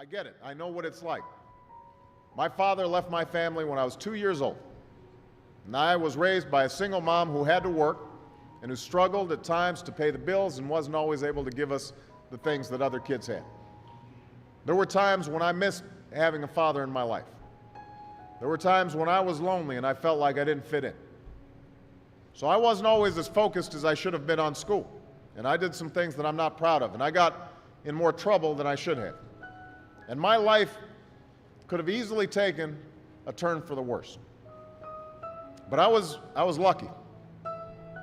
I get it. I know what it's like. My father left my family when I was 2 years old. And I was raised by a single mom who had to work and who struggled at times to pay the bills and wasn't always able to give us the things that other kids had. There were times when I missed having a father in my life. There were times when I was lonely and I felt like I didn't fit in. So I wasn't always as focused as I should have been on school. And I did some things that I'm not proud of. And I got in more trouble than I should have. And my life could have easily taken a turn for the worse. But I was lucky.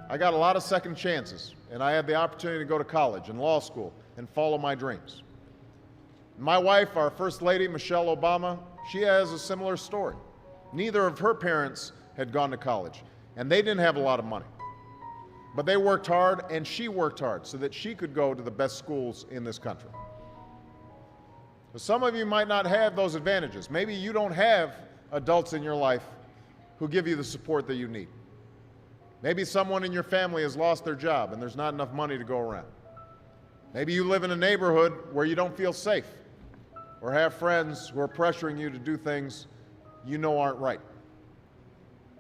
I got a lot of second chances, and I had the opportunity to go to college and law school and follow my dreams. My wife, our First Lady, Michelle Obama, she has a similar story. Neither of her parents had gone to college, and they didn't have a lot of money. But they worked hard, and she worked hard so that she could go to the best schools in this country. So some of you might not have those advantages. Maybe you don't have adults in your life who give you the support that you need. Maybe someone in your family has lost their job and there's not enough money to go around. Maybe you live in a neighborhood where you don't feel safe or have friends who are pressuring you to do things you know aren't right.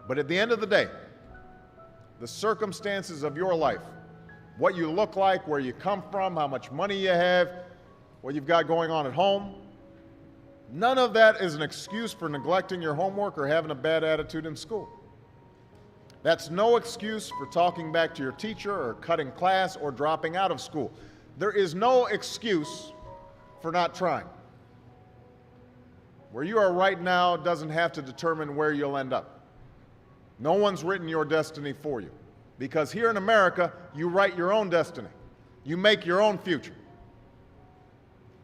But at the end of the day, the circumstances of your life, what you look like, where you come from, how much money you have, what you've got going on at home, none of that is an excuse for neglecting your homework or having a bad attitude in school. That's no excuse for talking back to your teacher or cutting class or dropping out of school. There is no excuse for not trying. Where you are right now doesn't have to determine where you'll end up. No one's written your destiny for you. Because here in America, you write your own destiny. You make your own future.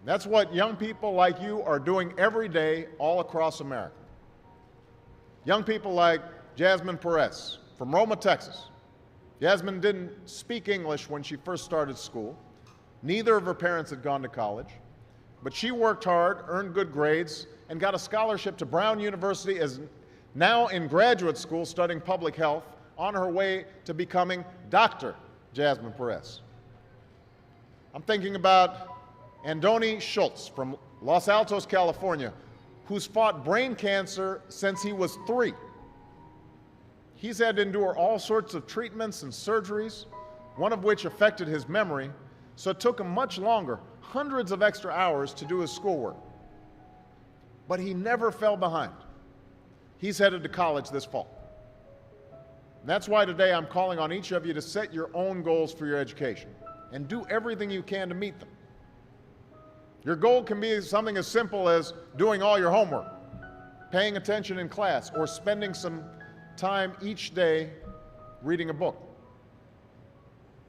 That's what young people like you are doing every day all across America. Young people like Jasmine Perez from Roma, Texas. Jasmine didn't speak English when she first started school. Neither of her parents had gone to college. But she worked hard, earned good grades, and got a scholarship to Brown University, is now in graduate school studying public health, on her way to becoming Dr. Jasmine Perez. I'm thinking about Andoni Schultz from Los Altos, California, who's fought brain cancer since he was 3. He's had to endure all sorts of treatments and surgeries, one of which affected his memory, so it took him much longer, hundreds of extra hours to do his schoolwork. But he never fell behind. He's headed to college this fall. And that's why today I'm calling on each of you to set your own goals for your education and do everything you can to meet them. Your goal can be something as simple as doing all your homework, paying attention in class, or spending some time each day reading a book.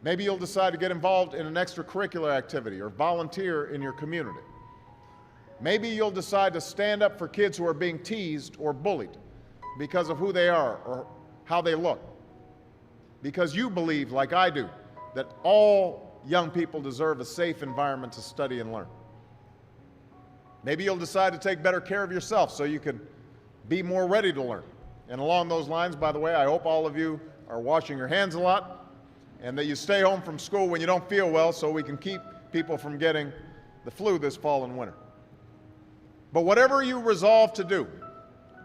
Maybe you'll decide to get involved in an extracurricular activity or volunteer in your community. Maybe you'll decide to stand up for kids who are being teased or bullied because of who they are or how they look. Because you believe, like I do, that all young people deserve a safe environment to study and learn. Maybe you'll decide to take better care of yourself so you can be more ready to learn. And along those lines, by the way, I hope all of you are washing your hands a lot and that you stay home from school when you don't feel well so we can keep people from getting the flu this fall and winter. But whatever you resolve to do,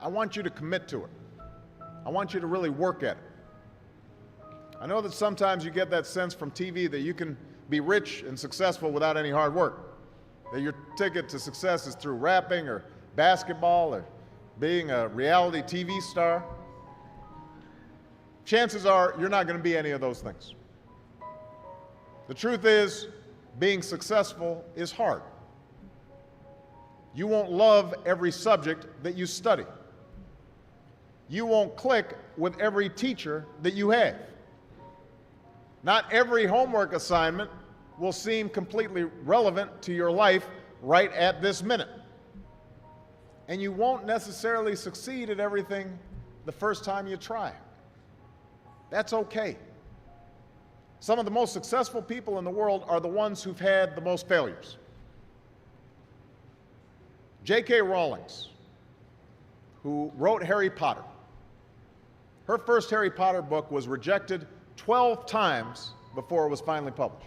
I want you to commit to it. I want you to really work at it. I know that sometimes you get that sense from TV that you can be rich and successful without any hard work. That your ticket to success is through rapping or basketball or being a reality TV star. Chances are you're not going to be any of those things. The truth is, being successful is hard. You won't love every subject that you study. You won't click with every teacher that you have. Not every homework assignment will seem completely relevant to your life right at this minute. And you won't necessarily succeed at everything the first time you try. That's okay. Some of the most successful people in the world are the ones who've had the most failures. J.K. Rowling, who wrote Harry Potter, her first Harry Potter book was rejected 12 times before it was finally published.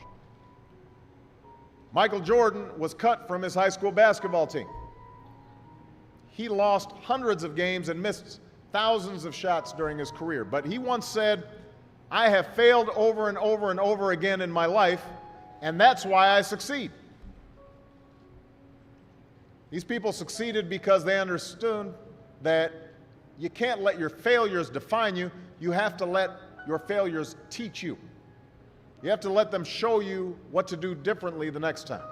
Michael Jordan was cut from his high school basketball team. He lost hundreds of games and missed thousands of shots during his career. But he once said, "I have failed over and over and over again in my life, and that's why I succeed." These people succeeded because they understood that you can't let your failures define you. You have to let your failures teach you. You have to let them show you what to do differently the next time.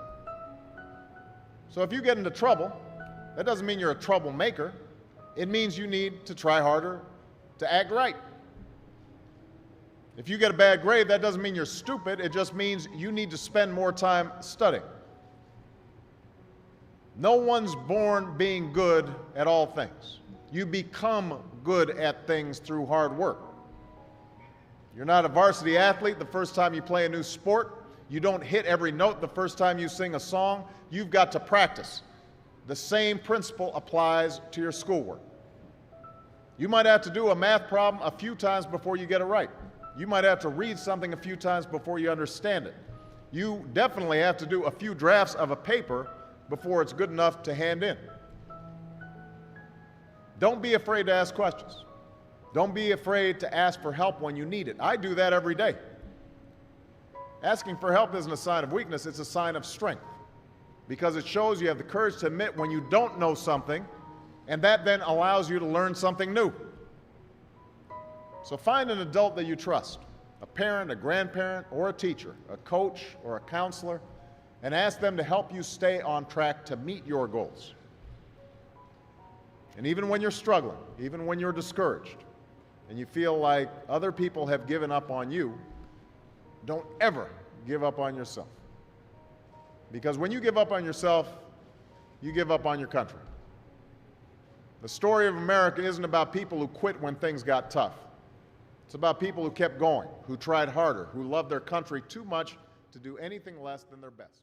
So if you get into trouble, that doesn't mean you're a troublemaker. It means you need to try harder to act right. If you get a bad grade, that doesn't mean you're stupid. It just means you need to spend more time studying. No one's born being good at all things. You become good at things through hard work. You're not a varsity athlete the first time you play a new sport. You don't hit every note the first time you sing a song. You've got to practice. The same principle applies to your schoolwork. You might have to do a math problem a few times before you get it right. You might have to read something a few times before you understand it. You definitely have to do a few drafts of a paper before it's good enough to hand in. Don't be afraid to ask questions. Don't be afraid to ask for help when you need it. I do that every day. Asking for help isn't a sign of weakness, it's a sign of strength, because it shows you have the courage to admit when you don't know something, and that then allows you to learn something new. So find an adult that you trust, a parent, a grandparent, or a teacher, a coach, or a counselor, and ask them to help you stay on track to meet your goals. And even when you're struggling, even when you're discouraged, and you feel like other people have given up on you, don't ever give up on yourself. Because when you give up on yourself, you give up on your country. The story of America isn't about people who quit when things got tough. It's about people who kept going, who tried harder, who loved their country too much to do anything less than their best.